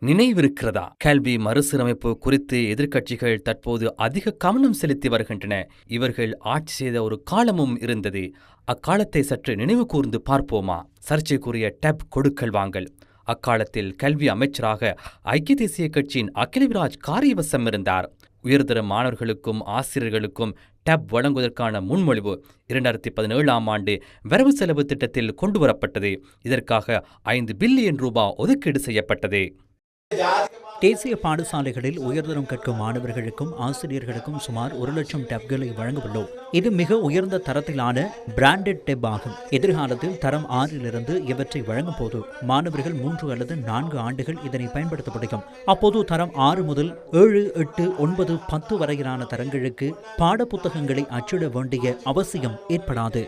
நினைவிருக்கிறதா? கல்வி மறுசீரமைப்பு குறித்து எதிர்க்கட்சிகள் தற்போது அதிக கவனம் செலுத்தி வருகின்றன. இவர்கள் ஆட்சி செய்த ஒரு காலமும் இருந்தது. அக்காலத்தை சற்று நினைவு கூர்ந்து பார்ப்போமா? சர்ச்சைக்குரிய டப் கொடுக்கல் வாங்கல். அக்காலத்தில் கல்வி அமைச்சராக ஐக்கிய தேசிய கட்சியின் அகிலவிராஜ் காரியவசம் இருந்தார். உயர்தர மாணவர்களுக்கும் ஆசிரியர்களுக்கும் டப் வழங்குவதற்கான முன்மொழிவு 2017ஆம் ஆண்டு வரவு செலவு திட்டத்தில் கொண்டுவரப்பட்டது. இதற்காக 5 பில்லியன் ரூபாய் ஒதுக்கீடு செய்யப்பட்டது. தேசிய பாடசாலைகளில் உயர்தரம் கற்கும் மாணவர்களுக்கும் ஆசிரியர்களுக்கும் சுமார் 1,00,000 டப்களை வழங்கவுள்ளோம். இது மிக உயர்ந்த தரத்திலான பிராண்டட் டெப் ஆகும். எதிர்காலத்தில் தரம் 6 இவற்றை வழங்கும் போது மாணவர்கள் 3 அல்லது 4 ஆண்டுகள் இதனை பயன்படுத்த முடியும். அப்போது தரம் 6 முதல் 7, 8, 9, 10 வரையிலான தரங்களுக்கு பாடப்புத்தகங்களை அச்சிட வேண்டிய அவசியம் ஏற்படாது.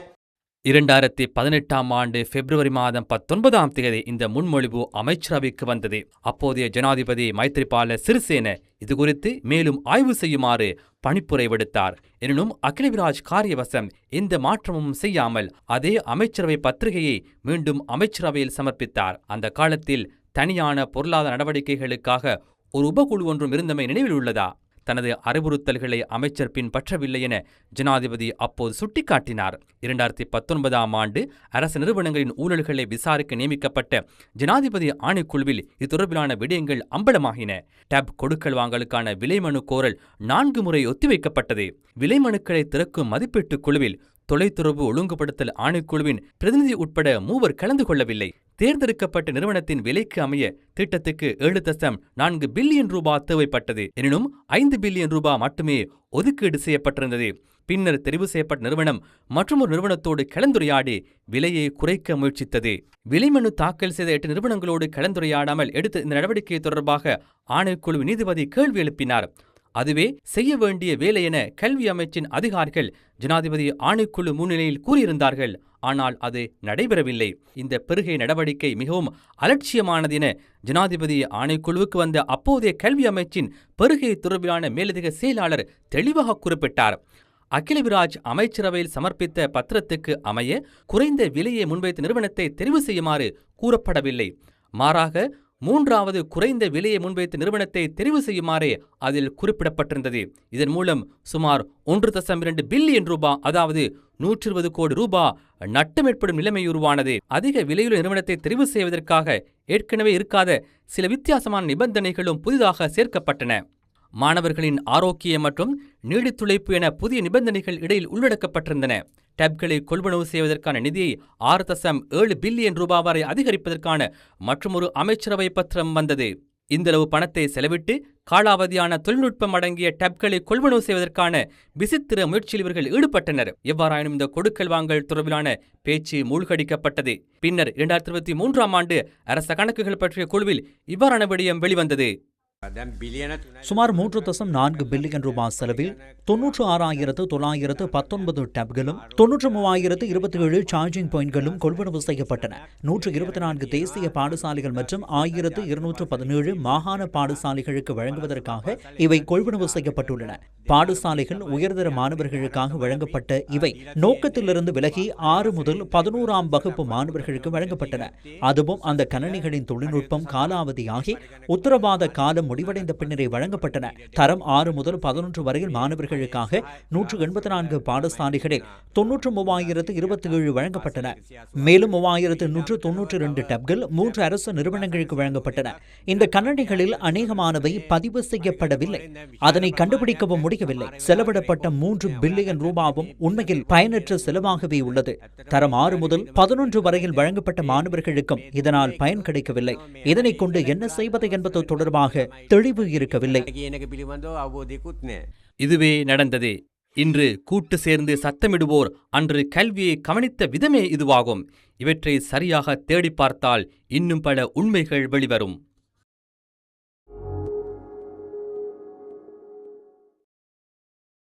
2018ஆம் ஆண்டு பிப்ரவரி மாதம் 19ஆம் தேதி இந்த முன்மொழிவு அமைச்சரவைக்கு வந்தது. அப்போதைய ஜனாதிபதி மைத்ரிபால சிறிசேன இதுகுறித்து மேலும் ஆய்வு செய்யுமாறு பணிப்புரை விடுத்தார். எனினும் அகிலவிராஜ் காரியவசம் எந்த மாற்றமும் செய்யாமல் அதே அமைச்சரவை பத்திரிகையை மீண்டும் அமைச்சரவையில் சமர்ப்பித்தார். அந்த காலத்தில் தனியான பொருளாதார நடவடிக்கைகளுக்காக ஒரு உபகுழு ஒன்றும் இருந்தமை நினைவில் உள்ளதா? தனது அறிவுறுத்தல்களை அமைச்சர் பின்பற்றவில்லை என ஜனாதிபதி அப்போது சுட்டிக்காட்டினார். 2019ஆம் ஆண்டு அரசு நிறுவனங்களின் ஊழல்களை விசாரிக்க நியமிக்கப்பட்ட ஜனாதிபதி ஆணைக்குழுவில் இது தொடர்பிலான விடயங்கள் அம்பலமாகின. டப் கொடுக்கல் வாங்கலுக்கான விலைமனு கோரல் 4 முறை ஒத்திவைக்கப்பட்டது. விலைமனுக்களை திறக்கும் மதிப்பீட்டுக் குழுவில் தொலைத்தொடர்பு ஒழுங்குபடுத்தல் ஆணைக்குழுவின் பிரதிநிதி உட்பட 3 கலந்து கொள்ளவில்லை. தேர்ந்தெடுக்கப்பட்ட நிறுவனத்தின் விலைக்கு அமைய திட்டத்துக்கு 7.4 பில்லியன் ரூபாய் தேவைப்பட்டது. எனினும் 5 பில்லியன் ரூபாய் மட்டுமே ஒதுக்கீடு செய்யப்பட்டிருந்தது. பின்னர் தெரிவு செய்யப்பட்ட நிறுவனம் மற்றொரு நிறுவனத்தோடு கலந்துரையாடி விலையை குறைக்க முயற்சித்தது. விலைமனு தாக்கல் செய்த 8 நிறுவனங்களோடு கலந்துரையாடாமல் எடுத்த இந்த நடவடிக்கை தொடர்பாக ஆணைக்குழு நீதிபதி கேள்வி எழுப்பினார். அதுவே செய்ய வேண்டிய வேலை என கல்வி அமைச்சின் அதிகாரிகள் ஜனாதிபதி ஆணைக்குழு முன்னிலையில் கூறியிருந்தார்கள். ஆனால் அது நடைபெறவில்லை. இந்த பெருகை நடவடிக்கை மிகவும் அலட்சியமானது என ஜனாதிபதி ஆணைக்குழுவுக்கு வந்த அப்போதைய கல்வி அமைச்சின் பெருகை தொடர்பிலான மேலதிக செயலாளர் தெளிவாக குறிப்பிட்டார். அகிலவிராஜ் அமைச்சரவையில் சமர்ப்பித்த பத்திரத்துக்கு அமைய குறைந்த விலையை முன்வைத்த நிறுவனத்தை தெரிவு செய்யுமாறு கூறப்படவில்லை. மாறாக 3வது குறைந்த விலையை முன்வைத்த நிறுவனத்தை தெரிவு செய்யுமாறே அதில் குறிப்பிடப்பட்டிருந்தது. இதன் மூலம் சுமார் 1.2 பில்லியன் ரூபாய், அதாவது 120 கோடி ரூபாய் நட்டம் ஏற்படும் நிலைமை உருவானது. அதிக விலையுள்ள நிறுவனத்தை தெரிவு செய்வதற்காக ஏற்கனவே இருக்காத சில வித்தியாசமான நிபந்தனைகளும் புதிதாக சேர்க்கப்பட்டன. மாணவர்களின் ஆரோக்கியம் மற்றும் நீடித்துழைப்பு என புதிய நிபந்தனைகள் இடையில் உள்ளடக்கப்பட்டிருந்தன. டப்களை கொள்வனவு செய்வதற்கான நிதியை 6.7 பில்லியன் ரூபாய் வரை அதிகரிப்பதற்கான மற்றொரு அமைச்சரவை பத்திரம் வந்தது. இந்தளவு பணத்தை செலவிட்டு காலாவதியான தொழில்நுட்பம் அடங்கிய டப்களை கொள்வனவு செய்வதற்கான விசித்திர முயற்சியில் இவர்கள் ஈடுபட்டனர். எவ்வாறாயினும் இந்த கொடுக்கல் வாங்கல் தொடர்பிலான பேச்சு மூழ்கடிக்கப்பட்டது. பின்னர் 2023ஆம் ஆண்டு அரச கணக்குகள் பற்றிய குழுவில் இவ்வாறான விடயம் வெளிவந்தது. சுமார் 3.4 பில்லியன் ரூபாய் செலவில் 96,919 டப்களும் 93,027 சார்ஜிங் பாயிண்ட்களும் கொள்வனவு செய்யப்பட்டன. 124 தேசிய பாடசாலைகள் மற்றும் 1,217 மாகாண பாடசாலைகளுக்கு வழங்குவதற்காக இவை கொள்வனவு செய்யப்பட்டுள்ளன. பாடசாலைகள் உயர்தர மாணவர்களுக்காக வழங்கப்பட்ட இவை நோக்கத்திலிருந்து விலகி 6 முதல் 11ஆம் வகுப்பு மாணவர்களுக்கு வழங்கப்பட்டன. அதுவும் அந்த கணனிகளின் தொழில்நுட்பம் காலாவதியாகி உத்தரவாத காலம் முடிவடைந்த பின்னரே வழங்கப்பட்டன. தரம் 6 முதல் 11 வரையில் மாணவர்களுக்காக 184 பாடசாலைகளில் 93,027 வழங்கப்பட்டன. மேலும் 3,192 டப்கள் 3 அரசு நிறுவனங்களுக்கு வழங்கப்பட்டன. இந்த கணனிகளில் அநேகமானவை பதிவு செய்யப்படவில்லை. அதனை கண்டுபிடிக்கவும் முடியவில்லை. செலவிடப்பட்ட 3 பில்லியன் ரூபாவும் உண்மையில் பயனற்ற செலவாகவே உள்ளது. தரம் 6 முதல் 11 வரையில் வழங்கப்பட்ட மாணவர்களுக்கும் இதனால் பயன் கிடைக்கவில்லை. இதனை கொண்டு என்ன செய்வது என்பது தொடர்பாக தெளிவு இருக்கவில்லை. இதுவே நடந்தது. இன்று கூட்டு சேர்ந்து சத்தமிடுவோர் அன்று கல்வியை கவனித்த விதமே இதுவாகும். இவற்றை சரியாக தேடி பார்த்தால் இன்னும் பல உண்மைகள் வெளிவரும்.